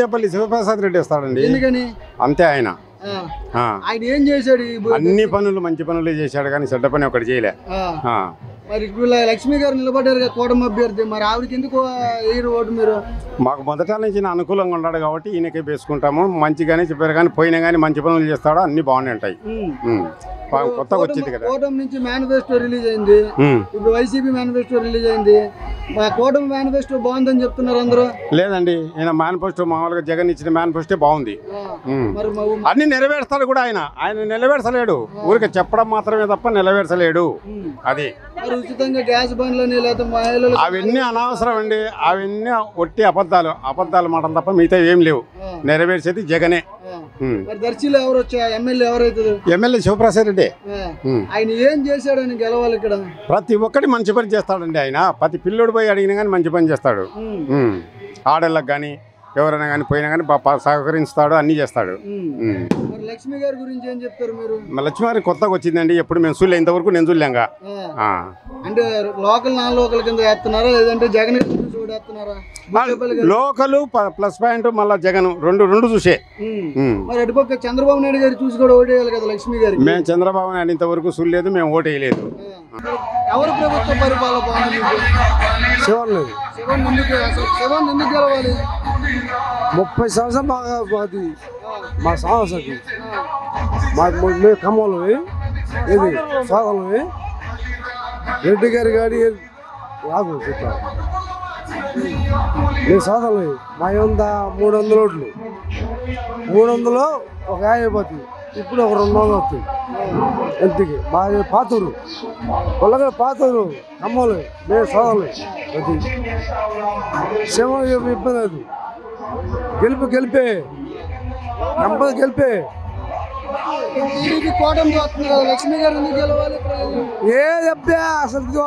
పల్లి శివప్రసాద్ రెడ్డి వస్తాడండి. ఎందుకని? అంతే ఆయన ఏం చేశాడు? అన్ని పనులు మంచి పనులు చేశాడు కానీ చెడ్డ పని ఒకటి చేయలే. మరి లక్ష్మి గారు నిలబడ్డారు కూటమి అభ్యర్థి, మరి ఆవిడకి ఎందుకు వేయరు ఓటు మీరు? మాకు మొదట నుంచి అనుకూలంగా ఉన్నాడు కాబట్టి ఈయనకే వేసుకుంటాము. మంచిగానే చెప్పారు కానీ పోయినా కానీ మంచి పనులు చేస్తాడు, అన్ని బాగానే ఉంటాయి. కొత్తగా వచ్చింది కదా, కూటమి నుంచి మేనిఫెస్టో రిలీజ్ అయింది, ఇప్పుడు వైసీపీ మేనిఫెస్టో రిలీజ్ అయింది. మా కూటమి మేనిఫెస్టో బాగుందని చెప్తున్నారు అందరూ. లేదండి, ఈయన మేనిఫెస్టో మామూలుగా జగన్ ఇచ్చిన మేనిఫెస్టో బాగుంది, అన్ని నెరవేర్స్తాడు కూడా. ఆయన నెరవేర్చలేడు, ఊరికి చెప్పడం మాత్రమే తప్ప నెరవేర్చలేడు. అది ఉచితంగా గ్యాస్ బండ్లని లేదా మహిళలు అవన్నీ అనవసరం అండి, అవన్నీ ఒట్టి అబద్ధాలు మాటలు తప్ప మిగతా ఏం లేవు. నెరవేర్చేది జగనే. దర్శిలో ఎవరు వచ్చా? ఎమ్మెల్యే ఎవరైతుంది? ఎమ్మెల్యే శివప్రసాద్ రెడ్డి. ఆయన ఏం చేశాడని గెలవాలి ఇక్కడ? ప్రతి ఒక్కటి మంచి పని చేస్తాడండి ఆయన. ప్రతి పిల్లోడు పోయి అడిగినా కానీ మంచి పని చేస్తాడు. ఆడళ్ళకి కానీ ఎవరైనా కానీ పోయినా కానీ సహకరిస్తాడు, అన్ని చేస్తాడు. లక్ష్మి గారి గురించి ఏం చెప్తారు మీరు? లక్ష్మి గారి కొత్తగా వచ్చిందండి, ఎప్పుడు మేము చూడలే, ఇంతవరకు నేను చూడలేంగా. అంటే లోకల్ నాన్ లోకల్ కింద వేస్తున్నారా లేదంటే జగన్ వేస్తున్నారా? లోకల్ ప్లస్ పాయింట్ మళ్ళా జగన్ రెండు చూసే. మరి అటుపక్క చంద్రబాబు నాయుడు గారు చూసి కూడా ఓటేయాలి కదా లక్ష్మి గారు. మేము చంద్రబాబు నాయుడు ఇంతవరకు చూడలేదు, మేము ఓటేయలేదు. ఎవరు ప్రభుత్వ పరిపాలన బాగుంది? శివన్ ఎందుకు గెలవాలి? 30 సంవత్సరం బాగా మా సంవత్సరం మేము ఖమ్మంలో ఇది సోదరులు రెడ్డి గారి గాడి లాగు చెప్పారు. మేము సోదరులు మా 300 ఓట్లు, 300 ఒక 50 పోతుంది. ఇప్పుడు ఒక 200 వస్తుంది ఎంతకి. మా పాతూరు పొల్లగడ పాతూరు ఖమ్మంలో మేము సోదరులు. అది శివ ఇబ్బంది లేదు, గెలిపే కంపల్సరీ గెలిపే. లక్ష్మి గారు ఎందుకు గెలవాలి? ఏది అబ్బే అసలు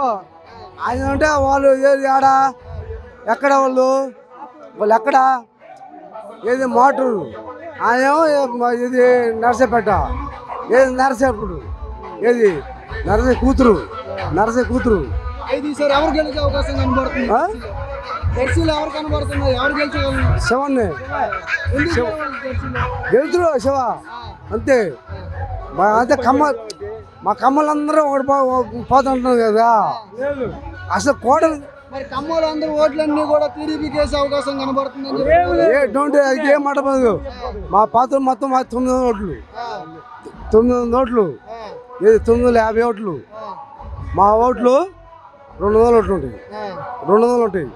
ఆయన అంటే వాళ్ళు ఏది ఆడ ఎక్కడ వాళ్ళు ఎక్కడ ఏది మోటరు ఆయన ఇది నరసపేట, ఏది నరసేపుడు, ఏది నరసే కూతురు. ఈసారి ఎవరు గెలిచే అవకాశం కనబడుతుంది? ఎవరు కనబడుతున్నారు? ఎవరు గెలిచగలరు? శివన్నే గెలుతురు శివ అంతే. అంతే మా కమ్మలందరూ ఒకటి పోతుంటున్నారు కదా అసలు కోటలు. మరి కమ్మలు అందరూ ఓట్లన్నీ కూడా టీడీపీకి వేసే అవకాశం కనబడుతుంది. ఏం మాట పడదు. మా పాత్ర మొత్తం 900 ఓట్లు, 900 ఓట్లు, ఏది 950 ఓట్లు. మా ఓట్లు 200 ఓట్లు ఉంటాయి, 200 ఉంటాయి.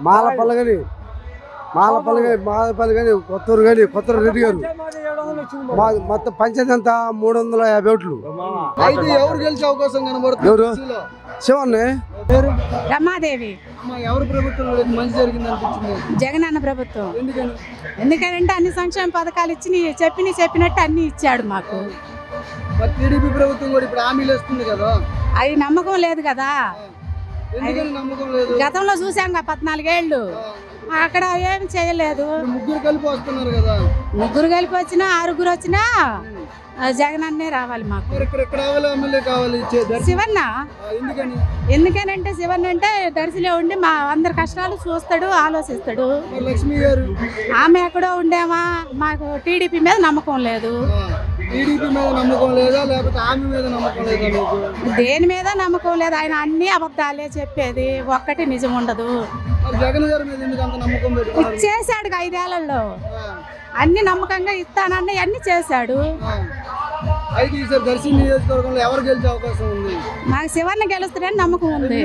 మాలపల్లి కానీ కొత్తూరు కానీ కొత్త రెడ్డి గారు మొత్తం పంచాయతీ అంతా 350 ఓట్లు. ఎవరు గెలిచే అవకాశం కనబడుతుంది? ఎవరు? శివన్నే. రమాదేవి. ఎవరు ప్రభుత్వం మంచి జరిగింది అనిపించింది? జగన్ అన్న ప్రభుత్వం. ఎందుకంటే అన్ని సంక్షేమ పథకాలు ఇచ్చి చెప్పినట్టు అన్ని ఇచ్చాడు మాకు. టీడీపీ ప్రభుత్వం కూడా ఇప్పుడు హామీలు ఇస్తుంది కదా, అది నమ్మకం లేదు కదా. నమ్మకం లేదు. గతంలో చూసాం 14 ఏళ్ళు, అక్కడ ఏం చేయలేదు. ముగ్గురు కలిపి వస్తున్నారు కదా. ముగ్గురు కలిపి వచ్చినా 6గురు వచ్చినా జగన్ అన్నే రావాలి మాకు. శివన్న ఎందుకనంటే శివన్న అంటే దర్శిలో ఉండి మా అందరి కష్టాలు చూస్తాడు, ఆలోచిస్తాడు. లక్ష్మి గారు ఆమె ఎక్కడో ఉండేమా, మాకు టీడీపీ మీద నమ్మకం లేదు. దేని మీద నమ్మకం లేదు. ఆయన అన్ని అబద్ధాలే చెప్పేది, ఒక్కటి నిజం ఉండదు. చేశాడు 5 ఏళ్లలో, అన్ని నమ్మకంగా ఇస్తానని అన్ని చేశాడు. దర్శి నియోజకవర్గంలో ఎవరు గెలిచే అవకాశం ఉంది? మాకు శివన్న గెలుస్తాడని నమ్మకం ఉంది.